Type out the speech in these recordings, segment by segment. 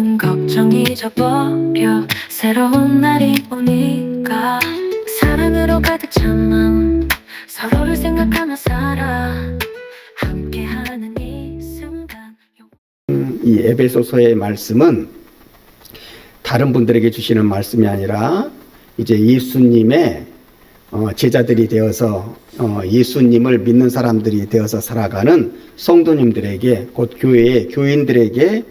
모든 걱정 잊어버려 새로운 날이 오니까 사랑으로 가득 찬 마음 서로를 생각하며 살아 함께하는 이 순간. 이 에베소서의 말씀은 다른 분들에게 주시는 말씀이 아니라 이제 예수님의 제자들이 되어서 예수님을 믿는 사람들이 되어서 살아가는 성도님들에게, 곧 교회의 교인들에게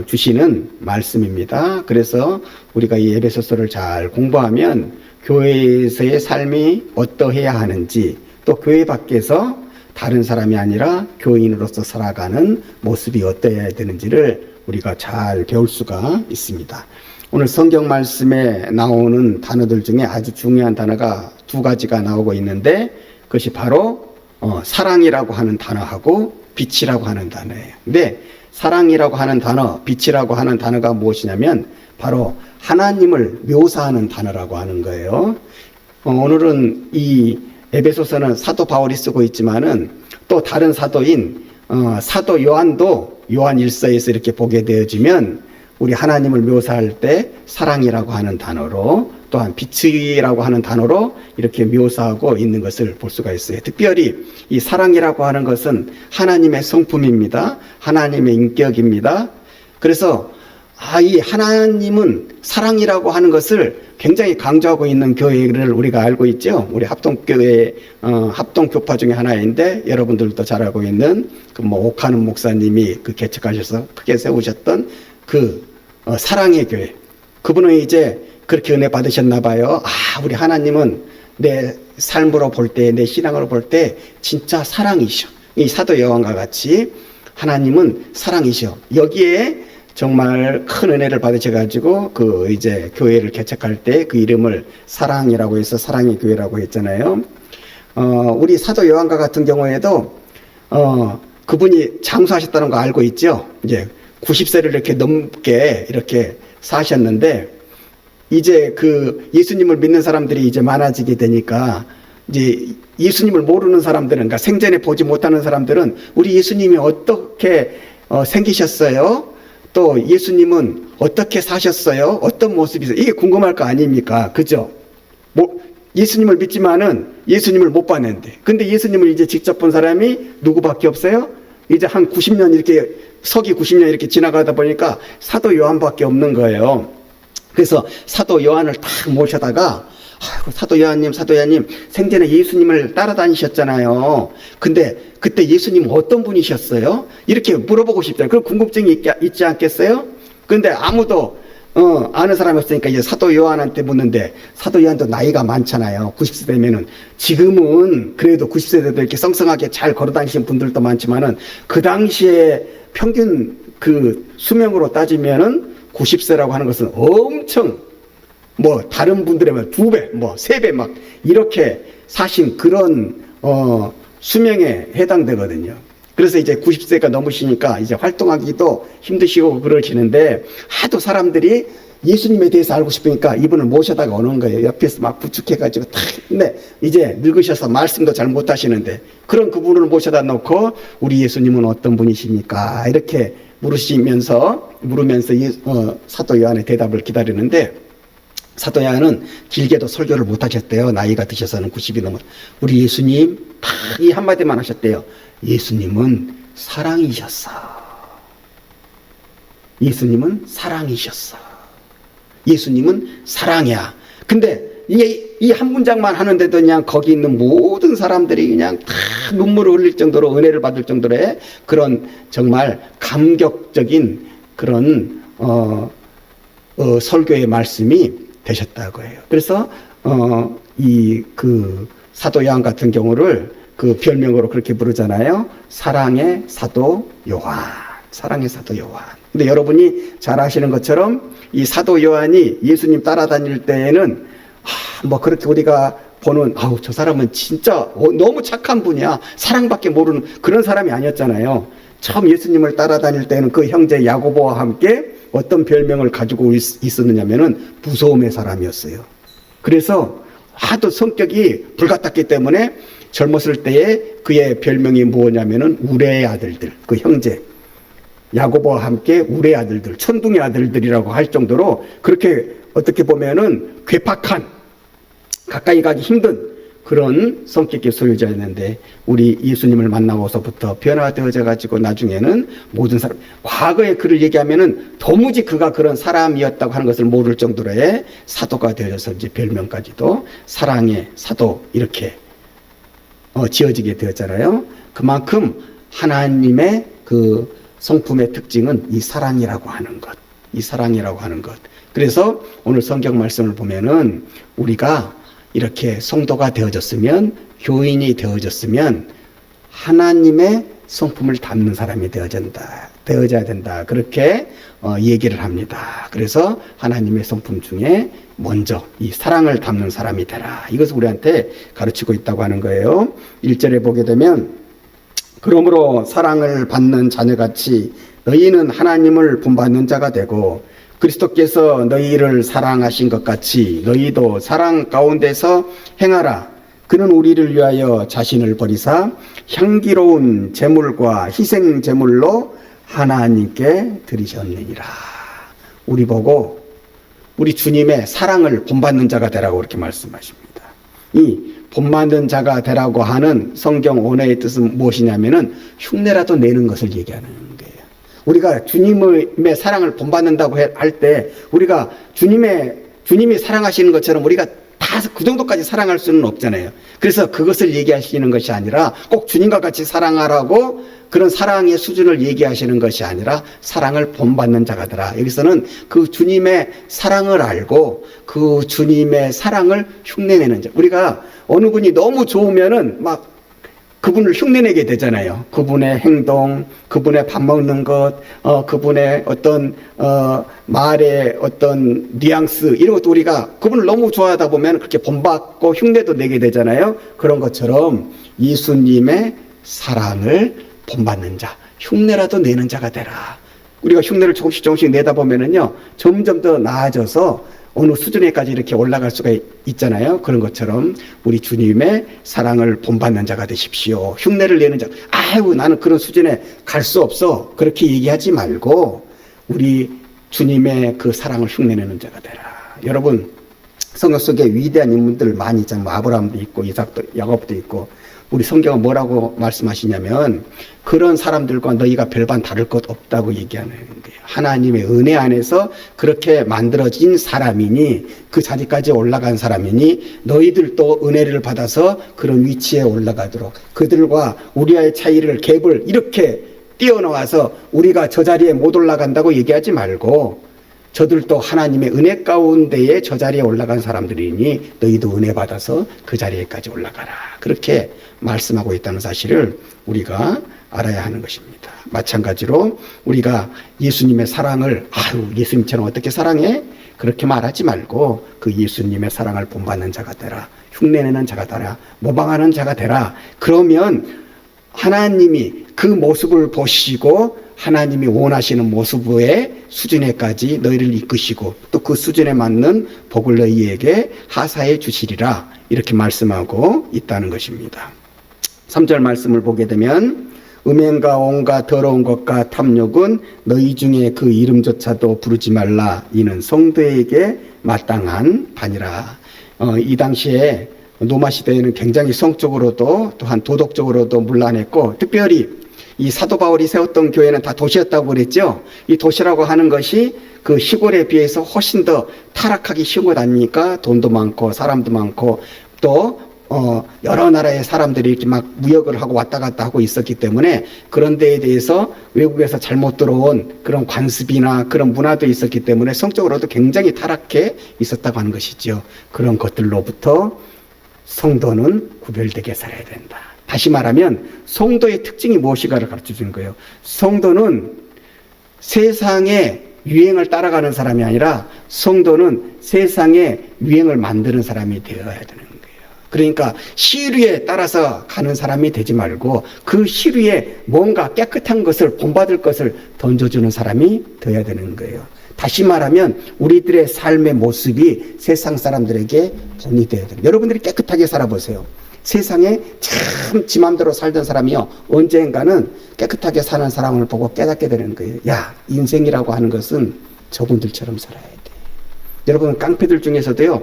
주시는 말씀입니다. 그래서 우리가 이 에베소서를 잘 공부하면 교회에서의 삶이 어떠해야 하는지, 또 교회 밖에서 다른 사람이 아니라 교인으로서 살아가는 모습이 어떠해야 되는지를 우리가 잘 배울 수가 있습니다. 오늘 성경 말씀에 나오는 단어들 중에 아주 중요한 단어가 두 가지가 나오고 있는데, 그것이 바로 사랑이라고 하는 단어하고 빛이라고 하는 단어예요. 근데 사랑이라고 하는 단어, 빛이라고 하는 단어가 무엇이냐면 바로 하나님을 묘사하는 단어라고 하는 거예요. 오늘은 이 에베소서는 사도 바울이 쓰고 있지만은 또 다른 사도인 사도 요한도 요한 1서에서 이렇게 보게 되어지면 우리 하나님을 묘사할 때 사랑이라고 하는 단어로, 또한 빛이라고 하는 단어로 이렇게 묘사하고 있는 것을 볼 수가 있어요. 특별히 이 사랑이라고 하는 것은 하나님의 성품입니다. 하나님의 인격입니다. 그래서 이 하나님은 사랑이라고 하는 것을 굉장히 강조하고 있는 교회를 우리가 알고 있죠. 우리 합동교회 합동교파 중에 하나인데, 여러분들도 잘 알고 있는 오카는 목사님이 개척하셔서 크게 세우셨던 사랑의 교회. 그분은 이제 그렇게 은혜 받으셨나 봐요. 우리 하나님은 내 삶으로 볼 때, 내 신앙으로 볼 때 진짜 사랑이셔. 이 사도 요한과 같이 하나님은 사랑이셔. 여기에 정말 큰 은혜를 받으셔가지고 이제 교회를 개척할 때 그 이름을 사랑이라고 해서 사랑의 교회라고 했잖아요. 우리 사도 요한과 같은 경우에도 그분이 장수하셨다는 거 알고 있죠. 이제 90세를 이렇게 넘게 이렇게 사셨는데, 이제 예수님을 믿는 사람들이 이제 많아지게 되니까, 이제 예수님을 모르는 사람들은, 그러니까 생전에 보지 못하는 사람들은 우리 예수님이 어떻게 생기셨어요? 또 예수님은 어떻게 사셨어요? 어떤 모습이세요? 이게 궁금할 거 아닙니까? 그죠? 예수님을 믿지만은 예수님을 못 봤는데. 근데 예수님을 이제 직접 본 사람이 누구밖에 없어요? 이제 한 90년 이렇게, 서기 90년 이렇게 지나가다 보니까 사도 요한밖에 없는 거예요. 그래서 사도 요한을 딱 모셔다가, 사도 요한님 생전에 예수님을 따라다니셨잖아요. 근데 그때 예수님 어떤 분이셨어요? 이렇게 물어보고 싶잖아요. 그 궁금증이 있지 않겠어요? 근데 아무도 아는 사람이 없으니까 이제 사도 요한한테 묻는데, 사도 요한도 나이가 많잖아요. 90세 되면은. 지금은 그래도 90세 돼도 이렇게 성성하게 잘 걸어다니신 분들도 많지만은, 그 당시에 평균 수명으로 따지면은 90세라고 하는 것은 엄청 다른 분들에 비하면 2배, 3배 막 이렇게 사신 그런 수명에 해당되거든요. 그래서 이제 90세가 넘으시니까 이제 활동하기도 힘드시고 그러시는데, 하도 사람들이 예수님에 대해서 알고 싶으니까 이분을 모셔다가 오는 거예요. 옆에서 막 부축해가지고 근데 이제 늙으셔서 말씀도 잘 못하시는데, 그런 그분을 모셔다 놓고 우리 예수님은 어떤 분이십니까? 이렇게 물으면서 사도 요한의 대답을 기다리는데, 사도 요한은 길게도 설교를 못 하셨대요. 나이가 드셔서는 90이 넘어. 우리 예수님 딱 이 한마디만 하셨대요. 예수님은 사랑이셨어. 예수님은 사랑이셨어. 예수님은 사랑이야. 근데 이 한 문장만 하는데도 그냥 거기 있는 모든 사람들이 그냥 다 눈물을 흘릴 정도로, 은혜를 받을 정도로의 그런 정말 감격적인 그런 설교의 말씀이 되셨다고 해요. 그래서 사도 요한 같은 경우를 별명으로 그렇게 부르잖아요. 사랑의 사도 요한. 사랑의 사도 요한. 근데 여러분이 잘 아시는 것처럼 이 사도 요한이 예수님 따라다닐 때에는 그렇게 우리가 보는 저 사람은 진짜 너무 착한 분이야, 사랑밖에 모르는 그런 사람이 아니었잖아요. 처음 예수님을 따라다닐 때는 그 형제 야고보와 함께 어떤 별명을 가지고 있었느냐면은 무서움의 사람이었어요. 그래서 하도 성격이 불같았기 때문에 젊었을 때에 그의 별명이 뭐냐면은 우레의 아들들, 그 형제. 야고보와 함께 우레 아들들, 천둥의 아들들이라고 할 정도로 그렇게 어떻게 보면은 괴팍한, 가까이 가기 힘든 그런 성격의 소유자였는데, 우리 예수님을 만나고서부터 변화되어져 가지고 나중에는 모든 사람, 과거에 그를 얘기하면은 도무지 그가 그런 사람이었다고 하는 것을 모를 정도로의 사도가 되어서 이제 별명까지도 사랑의 사도 이렇게 지어지게 되었잖아요. 그만큼 하나님의 그 성품의 특징은 이 사랑이라고 하는 것, 이 사랑이라고 하는 것. 그래서 오늘 성경 말씀을 보면은 우리가 이렇게 성도가 되어졌으면, 교인이 되어졌으면 하나님의 성품을 담는 사람이 되어져야 된다. 그렇게 얘기를 합니다. 그래서 하나님의 성품 중에 먼저 이 사랑을 담는 사람이 되라. 이것을 우리한테 가르치고 있다고 하는 거예요. 1절에 보게 되면, 그러므로 사랑을 받는 자녀같이 너희는 하나님을 본받는 자가 되고, 그리스도께서 너희를 사랑하신 것 같이 너희도 사랑 가운데서 행하라. 그는 우리를 위하여 자신을 버리사 향기로운 제물과 희생 제물로 하나님께 드리셨느니라. 우리 보고 우리 주님의 사랑을 본받는 자가 되라고 그렇게 말씀하십니다. 이 본받는 자가 되라고 하는 성경 언어의 뜻은 무엇이냐면은 흉내라도 내는 것을 얘기하는 거예요. 우리가 주님의 사랑을 본받는다고 할 때 우리가 주님이 사랑하시는 것처럼 우리가 다 그 정도까지 사랑할 수는 없잖아요. 그래서 그것을 얘기하시는 것이 아니라 꼭 주님과 같이 사랑하라고 그런 사랑의 수준을 얘기하시는 것이 아니라 사랑을 본받는 자가 되라. 여기서는 그 주님의 사랑을 알고 그 주님의 사랑을 흉내내는 자. 우리가 어느 분이 너무 좋으면은 막 그분을 흉내내게 되잖아요. 그분의 행동, 그분의 밥 먹는 것, 그분의 어떤 말의 어떤 뉘앙스, 이런 것도 우리가 그분을 너무 좋아하다 보면 그렇게 본받고 흉내도 내게 되잖아요. 그런 것처럼 예수님의 사랑을 본받는 자, 흉내라도 내는 자가 되라. 우리가 흉내를 조금씩 내다 보면은요, 점점 더 나아져서 어느 수준에까지 이렇게 올라갈 수가 있잖아요. 그런 것처럼 우리 주님의 사랑을 본받는 자가 되십시오. 흉내를 내는 자, 아유 나는 그런 수준에 갈 수 없어, 그렇게 얘기하지 말고 우리 주님의 그 사랑을 흉내내는 자가 되라. 여러분, 성경 속에 위대한 인물들 많이 있잖아요. 뭐 아브라함도 있고 이삭도, 야곱도 있고. 우리 성경은 뭐라고 말씀하시냐면, 그런 사람들과 너희가 별반 다를 것 없다고 얘기하는 거예요. 하나님의 은혜 안에서 그렇게 만들어진 사람이니, 그 자리까지 올라간 사람이니, 너희들도 은혜를 받아서 그런 위치에 올라가도록, 그들과 우리와의 차이를, 갭을 이렇게 뛰어넘어서 우리가 저 자리에 못 올라간다고 얘기하지 말고, 저들도 하나님의 은혜 가운데에 저 자리에 올라간 사람들이니 너희도 은혜 받아서 그 자리에까지 올라가라. 그렇게 말씀하고 있다는 사실을 우리가 알아야 하는 것입니다. 마찬가지로 우리가 예수님의 사랑을, 아유 예수님처럼 어떻게 사랑해? 그렇게 말하지 말고 그 예수님의 사랑을 본받는 자가 되라. 흉내내는 자가 되라. 모방하는 자가 되라. 그러면 하나님이 그 모습을 보시고 하나님이 원하시는 모습의 수준에까지 너희를 이끄시고 또 그 수준에 맞는 복을 너희에게 하사해 주시리라. 이렇게 말씀하고 있다는 것입니다. 3절 말씀을 보게 되면, 음행과 온갖 더러운 것과 탐욕은 너희 중에 그 이름조차도 부르지 말라. 이는 성도에게 마땅한 바니라. 이 당시에 로마 시대에는 굉장히 성적으로도 또한 도덕적으로도 문란했고, 특별히 이 사도 바울이 세웠던 교회는 다 도시였다고 그랬죠. 이 도시라고 하는 것이 그 시골에 비해서 훨씬 더 타락하기 쉬운 것 아닙니까? 돈도 많고 사람도 많고 또 여러 나라의 사람들이 이렇게 막 무역을 하고 왔다 갔다 하고 있었기 때문에 그런 데에 대해서 외국에서 잘못 들어온 그런 관습이나 그런 문화도 있었기 때문에 성적으로도 굉장히 타락해 있었다고 하는 것이죠. 그런 것들로부터 성도는 구별되게 살아야 된다. 다시 말하면 성도의 특징이 무엇인가를 가르쳐 주는 거예요. 성도는 세상의 유행을 따라가는 사람이 아니라 성도는 세상의 유행을 만드는 사람이 되어야 되는 거예요. 그러니까 시류에 따라서 가는 사람이 되지 말고 그 시류에 뭔가 깨끗한 것을, 본받을 것을 던져주는 사람이 되어야 되는 거예요. 다시 말하면 우리들의 삶의 모습이 세상 사람들에게 본이 되어야 됩니다. 여러분들이 깨끗하게 살아보세요. 세상에 참 지 맘대로 살던 사람이요, 언젠가는 깨끗하게 사는 사람을 보고 깨닫게 되는 거예요. 야, 인생이라고 하는 것은 저분들처럼 살아야 돼. 여러분, 깡패들 중에서도요,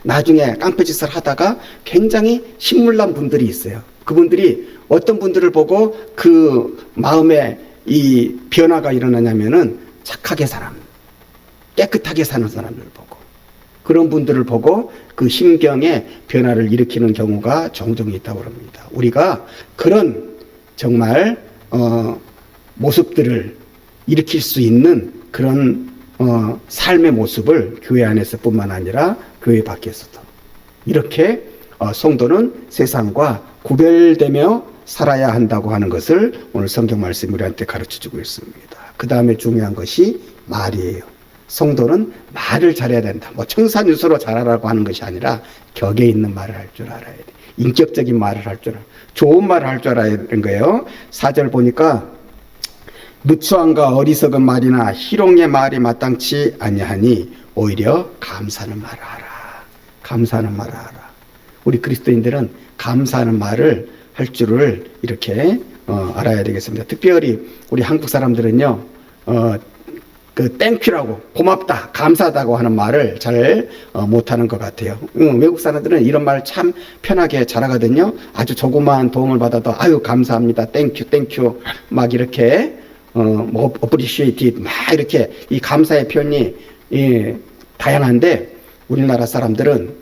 나중에 깡패짓을 하다가 굉장히 신물난 분들이 있어요. 그분들이 어떤 분들을 보고 그 마음에 이 변화가 일어나냐면은 착하게 사람, 깨끗하게 사는 사람들을 보고, 그런 분들을 보고 그 심경에 변화를 일으키는 경우가 종종 있다고 합니다. 우리가 그런 정말 모습들을 일으킬 수 있는 그런 삶의 모습을 교회 안에서뿐만 아니라 교회 밖에서도 이렇게 성도는 세상과 구별되며 살아야 한다고 하는 것을 오늘 성경 말씀이 우리한테 가르쳐주고 있습니다. 그 다음에 중요한 것이 말이에요. 성도는 말을 잘해야 된다. 뭐 청산유수로 잘하라고 하는 것이 아니라 격에 있는 말을 할 줄 알아야 돼. 인격적인 말을 할 줄 알아야 돼. 좋은 말을 할 줄 알아야 되는 거예요. 4절 보니까 누추함과 어리석은 말이나 희롱의 말이 마땅치 아니하니 오히려 감사하는 말을 하라. 감사하는 말을 하라. 우리 그리스도인들은 감사하는 말을 할 줄을 이렇게 알아야 되겠습니다. 특별히 우리 한국 사람들은요, 그 땡큐라고, 고맙다, 감사하다고 하는 말을 잘 못하는 것 같아요. 외국 사람들은 이런 말 참 편하게 잘하거든요. 아주 조그마한 도움을 받아도 아유 감사합니다, 땡큐 막 이렇게 뭐 appreciate 막 이렇게 이 감사의 표현이 다양한데, 우리나라 사람들은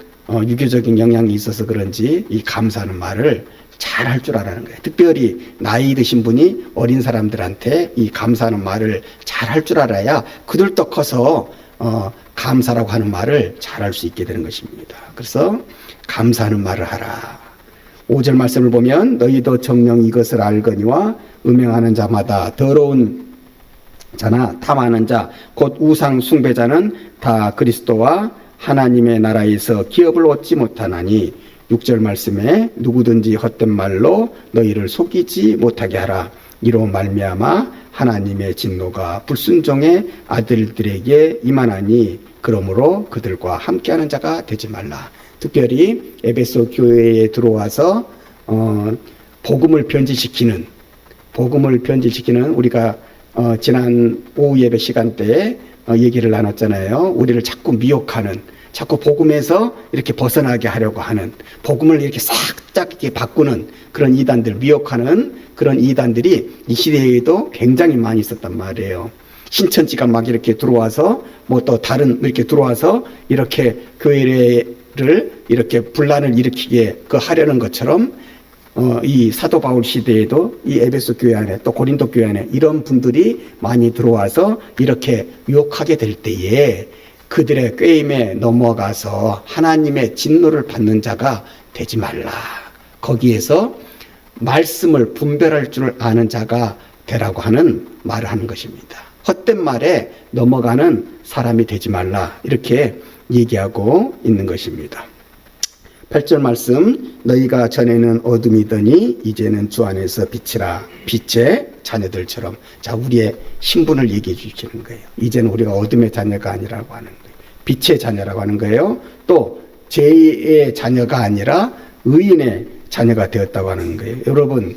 유교적인 영향이 있어서 그런지 이 감사하는 말을 잘 할 줄 알아는 거예요. 특별히 나이 드신 분이 어린 사람들한테 이 감사하는 말을 잘 할 줄 알아야 그들도 커서 감사라고 하는 말을 잘 할 수 있게 되는 것입니다. 그래서 감사하는 말을 하라. 5절 말씀을 보면 너희도 정녕 이것을 알거니와 음행하는 자마다 더러운 자나 탐하는 자 곧 우상 숭배자는 다 그리스도와 하나님의 나라에서 기업을 얻지 못하나니 6절 말씀에 누구든지 헛된 말로 너희를 속이지 못하게 하라. 이로 말미암아 하나님의 진노가 불순종의 아들들에게 임하나니 그러므로 그들과 함께하는 자가 되지 말라. 특별히 에베소 교회에 들어와서 복음을 변질시키는 우리가 지난 오후 예배 시간 때에 얘기를 나눴잖아요. 우리를 자꾸 미혹하는, 자꾸 복음에서 이렇게 벗어나게 하려고 하는, 복음을 이렇게 싹짝 이렇게 바꾸는 그런 이단들, 미혹하는 그런 이단들이 이 시대에도 굉장히 많이 있었단 말이에요. 신천지가 막 이렇게 들어와서 뭐 또 다른 이렇게 들어와서 이렇게 교회를 이렇게 분란을 일으키게 하려는 것처럼 이 사도 바울 시대에도 이 에베소 교회 안에 또 고린도 교회 안에 이런 분들이 많이 들어와서 이렇게 유혹하게 될 때에 그들의 꾀임에 넘어가서 하나님의 진노를 받는 자가 되지 말라. 거기에서 말씀을 분별할 줄 아는 자가 되라고 하는 말을 하는 것입니다. 헛된 말에 넘어가는 사람이 되지 말라. 이렇게 얘기하고 있는 것입니다. 8절 말씀, 너희가 전에는 어둠이더니 이제는 주 안에서 빛이라. 빛의 자녀들처럼. 자, 우리의 신분을 얘기해 주시는 거예요. 이제는 우리가 어둠의 자녀가 아니라고 하는 거예요. 빛의 자녀라고 하는 거예요. 또 죄의 자녀가 아니라 의인의 자녀가 되었다고 하는 거예요. 여러분,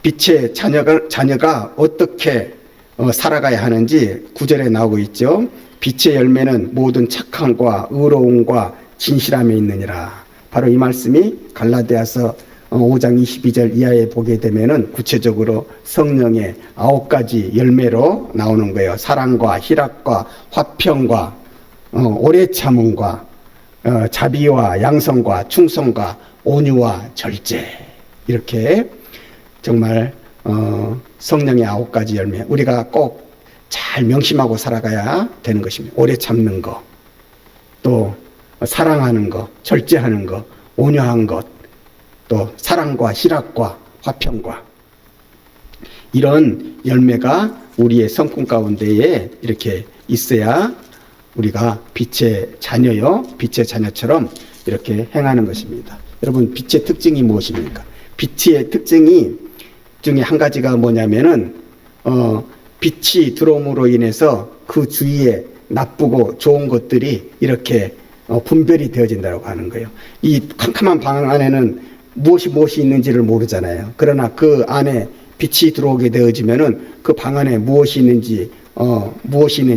빛의 자녀가 어떻게 살아가야 하는지 9절에 나오고 있죠. 빛의 열매는 모든 착함과 의로움과 진실함에 있느니라. 바로 이 말씀이 갈라디아서 5장 22절 이하에 보게 되면은 구체적으로 성령의 9가지 열매로 나오는 거예요. 사랑과 희락과 화평과 오래 참음과 자비와 양성과 충성과 온유와 절제. 이렇게 정말 성령의 9가지 열매, 우리가 꼭 잘 명심하고 살아가야 되는 것입니다. 오래 참는 것, 또 사랑하는 것, 절제하는 것, 온유한 것, 또 사랑과 희락과 화평과 이런 열매가 우리의 성품 가운데에 이렇게 있어야 우리가 빛의 자녀요, 빛의 자녀처럼 이렇게 행하는 것입니다. 여러분, 빛의 특징이 무엇입니까? 빛의 특징이 중에 한 가지가 뭐냐면은 빛이 들어옴으로 인해서 그 주위에 나쁘고 좋은 것들이 이렇게 분별이 되어진다고 하는 거예요. 이 캄캄한 방 안에는 무엇이 있는지를 모르잖아요. 그러나 그 안에 빛이 들어오게 되어지면은 그 방 안에 무엇이 있는지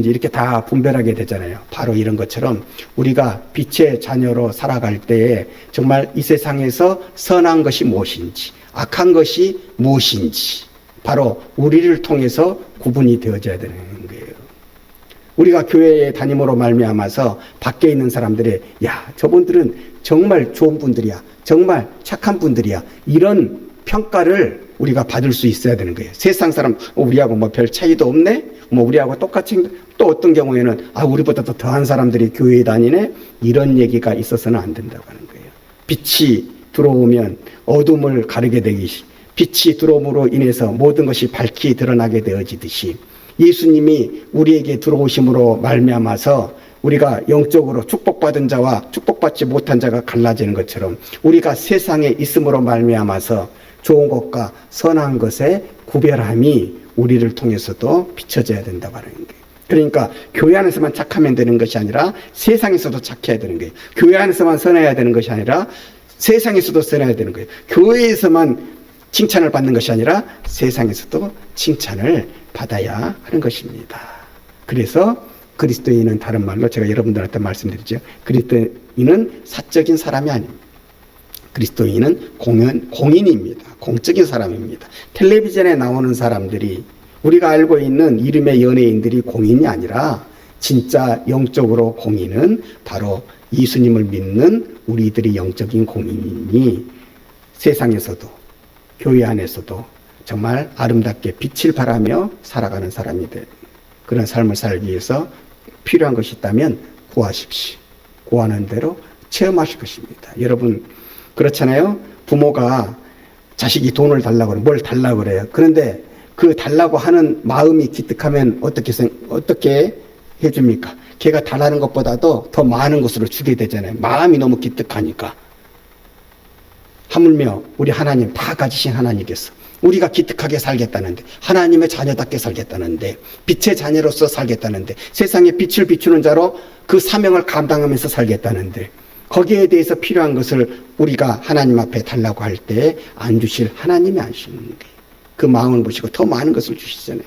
이렇게 다 분별하게 되잖아요. 바로 이런 것처럼 우리가 빛의 자녀로 살아갈 때에 정말 이 세상에서 선한 것이 무엇인지, 악한 것이 무엇인지, 바로 우리를 통해서 구분이 되어져야 되는 거예요. 우리가 교회에 다님으로 말미암아서 밖에 있는 사람들이 야, 저분들은 정말 좋은 분들이야, 정말 착한 분들이야, 이런 평가를 우리가 받을 수 있어야 되는 거예요. 세상 사람 우리하고 뭐 별 차이도 없네, 뭐 우리하고 똑같이, 또 어떤 경우에는 우리보다 더 더한 사람들이 교회에 다니네, 이런 얘기가 있어서는 안 된다고 하는 거예요. 빛이 들어오면 어둠을 가르게 되듯이, 빛이 들어옴으로 인해서 모든 것이 밝히 드러나게 되어지듯이, 예수님이 우리에게 들어오심으로 말미암아서 우리가 영적으로 축복받은 자와 축복받지 못한 자가 갈라지는 것처럼 우리가 세상에 있음으로 말미암아서 좋은 것과 선한 것의 구별함이 우리를 통해서도 비춰져야 된다고 하는 거예요. 그러니까 교회 안에서만 착하면 되는 것이 아니라 세상에서도 착해야 되는 거예요. 교회 안에서만 선해야 되는 것이 아니라 세상에서도 선해야 되는 거예요. 교회에서만 칭찬을 받는 것이 아니라 세상에서도 칭찬을 받아야 하는 것입니다. 그래서 그리스도인은, 다른 말로 제가 여러분들한테 말씀드리죠, 그리스도인은 사적인 사람이 아닙니다. 그리스도인은 공인입니다. 공적인 사람입니다. 텔레비전에 나오는 사람들이, 우리가 알고 있는 이름의 연예인들이 공인이 아니라 진짜 영적으로 공인은 바로 예수님을 믿는 우리들이 영적인 공인이니, 세상에서도 교회 안에서도 정말 아름답게 빛을 발하며 살아가는 사람이 돼. 그런 삶을 살기 위해서 필요한 것이 있다면 구하십시오. 구하는 대로 체험하실 것입니다. 여러분, 그렇잖아요. 부모가 자식이 돈을 달라고 그래요. 뭘 달라고 그래요. 그런데 그 달라고 하는 마음이 기특하면 어떻게 해줍니까? 걔가 달라는 것보다도 더 많은 것으로 주게 되잖아요. 마음이 너무 기특하니까. 하물며 우리 하나님, 다 가지신 하나님께서 우리가 기특하게 살겠다는데, 하나님의 자녀답게 살겠다는데, 빛의 자녀로서 살겠다는데, 세상에 빛을 비추는 자로 그 사명을 감당하면서 살겠다는데, 거기에 대해서 필요한 것을 우리가 하나님 앞에 달라고 할 때 안 주실 하나님이 아시는 거예요. 그 마음을 보시고 더 많은 것을 주시잖아요.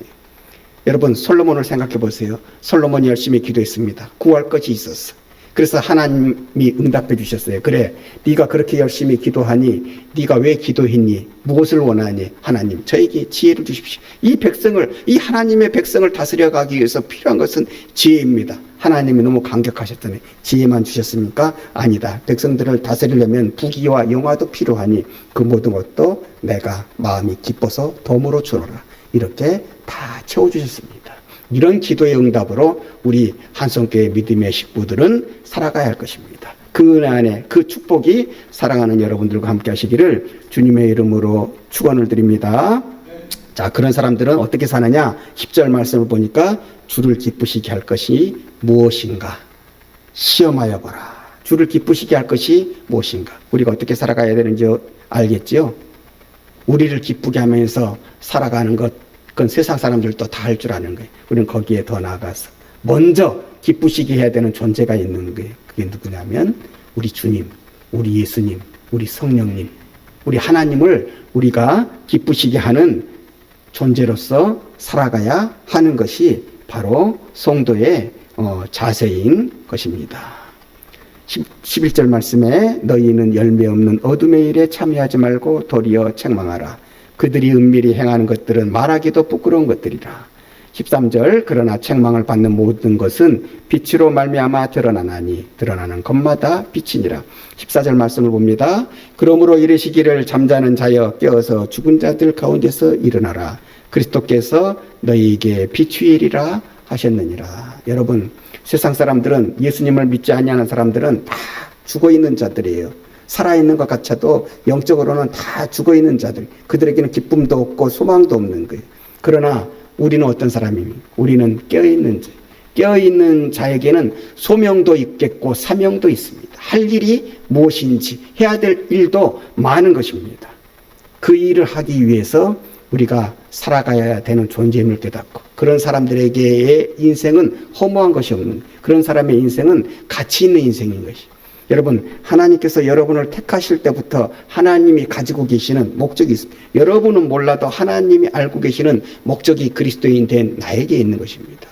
여러분, 솔로몬을 생각해 보세요. 솔로몬이 열심히 기도했습니다. 구할 것이 있었어. 그래서 하나님이 응답해 주셨어요. 그래, 네가 그렇게 열심히 기도하니 네가 왜 기도했니? 무엇을 원하니? 하나님, 저에게 지혜를 주십시오. 이 하나님의 백성을 다스려 가기 위해서 필요한 것은 지혜입니다. 하나님이 너무 감격하셨더니 지혜만 주셨습니까? 아니다. 백성들을 다스리려면 부귀와 영화도 필요하니 그 모든 것도 내가 마음이 기뻐서 덤으로 주노라. 이렇게 다 채워주셨습니다. 이런 기도의 응답으로 우리 한성교회 믿음의 식구들은 살아가야 할 것입니다. 그 안에 그 축복이 사랑하는 여러분들과 함께 하시기를 주님의 이름으로 축원을 드립니다. 자, 그런 사람들은 어떻게 사느냐? 10절 말씀을 보니까 주를 기쁘시게 할 것이 무엇인가? 시험하여 보라. 주를 기쁘시게 할 것이 무엇인가? 우리가 어떻게 살아가야 되는지 알겠지요? 우리를 기쁘게 하면서 살아가는 것, 그건 세상 사람들도 다 할 줄 아는 거예요. 우리는 거기에 더 나아가서 먼저 기쁘시게 해야 되는 존재가 있는 거예요. 그게 누구냐면 우리 주님, 우리 예수님, 우리 성령님, 우리 하나님을 우리가 기쁘시게 하는 존재로서 살아가야 하는 것이 바로 성도의 자세인 것입니다. 11절 말씀에 너희는 열매 없는 어둠의 일에 참여하지 말고 도리어 책망하라. 그들이 은밀히 행하는 것들은 말하기도 부끄러운 것들이라. 13절 그러나 책망을 받는 모든 것은 빛으로 말미암아 드러나나니 드러나는 것마다 빛이니라. 14절 말씀을 봅니다. 그러므로 이르시기를 잠자는 자여 깨어서 죽은 자들 가운데서 일어나라. 그리스도께서 너희에게 비추이리라 하셨느니라. 여러분, 세상 사람들은, 예수님을 믿지 아니하는 사람들은 다 죽어있는 자들이에요. 살아있는 것 같아도 영적으로는 다 죽어있는 자들, 그들에게는 기쁨도 없고 소망도 없는 거예요. 그러나 우리는 어떤 사람입니까? 우리는 깨어있는 자. 깨어있는 자에게는 소명도 있겠고 사명도 있습니다. 할 일이 무엇인지, 해야 될 일도 많은 것입니다. 그 일을 하기 위해서 우리가 살아가야 되는 존재임을 깨닫고 그런 사람들에게의 인생은 허무한 것이 없는, 그런 사람의 인생은 가치 있는 인생인 것이. 여러분, 하나님께서 여러분을 택하실 때부터 하나님이 가지고 계시는 목적이 있습니다. 여러분은 몰라도 하나님이 알고 계시는 목적이 그리스도인 된 나에게 있는 것입니다.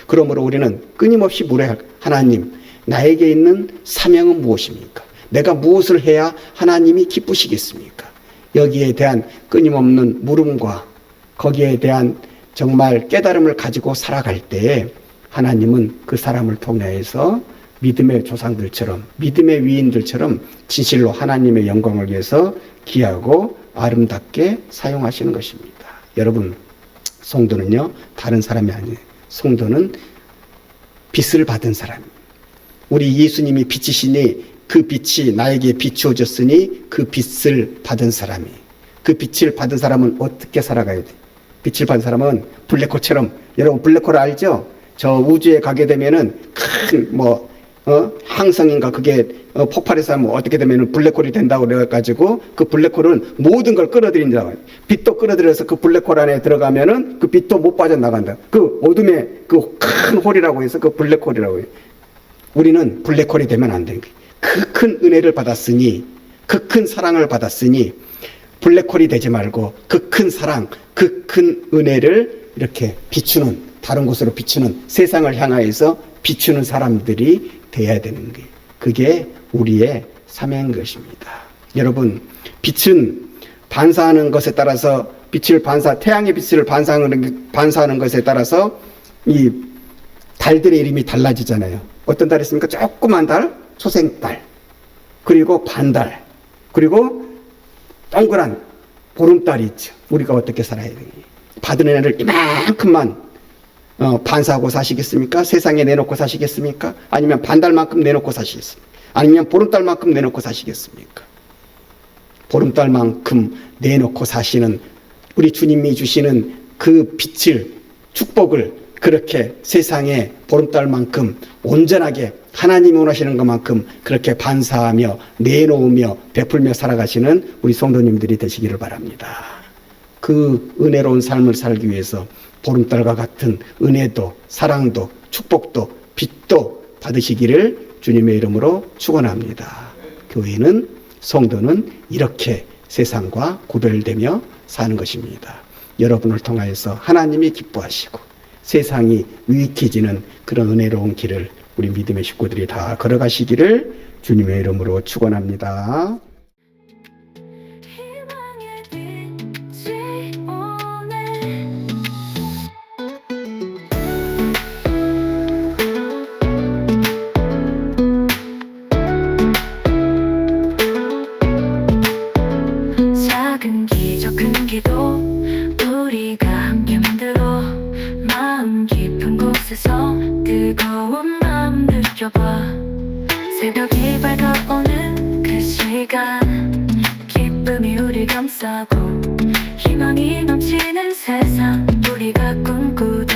그러므로 우리는 끊임없이 물어야 할, 하나님, 나에게 있는 사명은 무엇입니까? 내가 무엇을 해야 하나님이 기쁘시겠습니까? 여기에 대한 끊임없는 물음과 거기에 대한 정말 깨달음을 가지고 살아갈 때에 하나님은 그 사람을 통해서 믿음의 조상들처럼, 믿음의 위인들처럼 진실로 하나님의 영광을 위해서 귀하고 아름답게 사용하시는 것입니다. 여러분, 성도는요, 다른 사람이 아니에요. 성도는 빛을 받은 사람입니다. 우리 예수님이 빛이시니 그 빛이 나에게 비추어졌으니 그 빛을 받은 사람이, 그 빛을 받은 사람은 어떻게 살아가야 돼? 빛을 받은 사람은 블랙홀처럼, 여러분 블랙홀 알죠? 저 우주에 가게 되면은 큰 항성인가 그게 폭발해서 하면 어떻게 되면은 블랙홀이 된다고 그래가지고 그 블랙홀은 모든 걸 끌어들인다고. 빛도 끌어들여서 그 블랙홀 안에 들어가면은 그 빛도 못 빠져나간다. 그 어둠의 그 큰 홀이라고 해서 그 블랙홀이라고 해요. 우리는 블랙홀이 되면 안 되는 거예요. 그 큰 은혜를 받았으니, 그 큰 사랑을 받았으니 블랙홀이 되지 말고 그 큰 사랑, 그 큰 은혜를 이렇게 비추는, 다른 곳으로 비추는, 세상을 향하여서 비추는 사람들이 돼야 되는 거예요. 그게 우리의 사명인 것입니다. 여러분, 빛은 반사하는 것에 따라서 태양의 빛을 반사하는 것에 따라서 이 달들의 이름이 달라지잖아요. 어떤 달이 있습니까? 조그만 달, 초생달, 그리고 반달, 그리고 동그란 보름달이 있죠. 우리가 어떻게 살아야 되니? 받은 은혜를 이만큼만 반사하고 사시겠습니까? 세상에 내놓고 사시겠습니까? 아니면 반달만큼 내놓고 사시겠습니까? 아니면 보름달만큼 내놓고 사시겠습니까? 보름달만큼 내놓고 사시는 우리 주님이 주시는 그 빛을, 축복을 그렇게 세상에 보름달만큼 온전하게 하나님이 원하시는 것만큼 그렇게 반사하며 내놓으며 베풀며 살아가시는 우리 성도님들이 되시기를 바랍니다. 그 은혜로운 삶을 살기 위해서 보름달과 같은 은혜도 사랑도 축복도 빛도 받으시기를 주님의 이름으로 축원합니다. 교회는, 성도는 이렇게 세상과 구별되며 사는 것입니다. 여러분을 통하여서 하나님이 기뻐하시고 세상이 유익해지는 그런 은혜로운 길을 우리 믿음의 식구들이 다 걸어가시기를 주님의 이름으로 축원합니다. 희망의 빛이 오네. 작은 기적 큰 기도 우리가 함께 만들어 마음 깊은 곳에서 뜨거운 마음 느껴봐. 새벽이 밝아오는 그 시간 기쁨이 우리 감싸고 희망이 넘치는 세상 우리가 꿈꾸던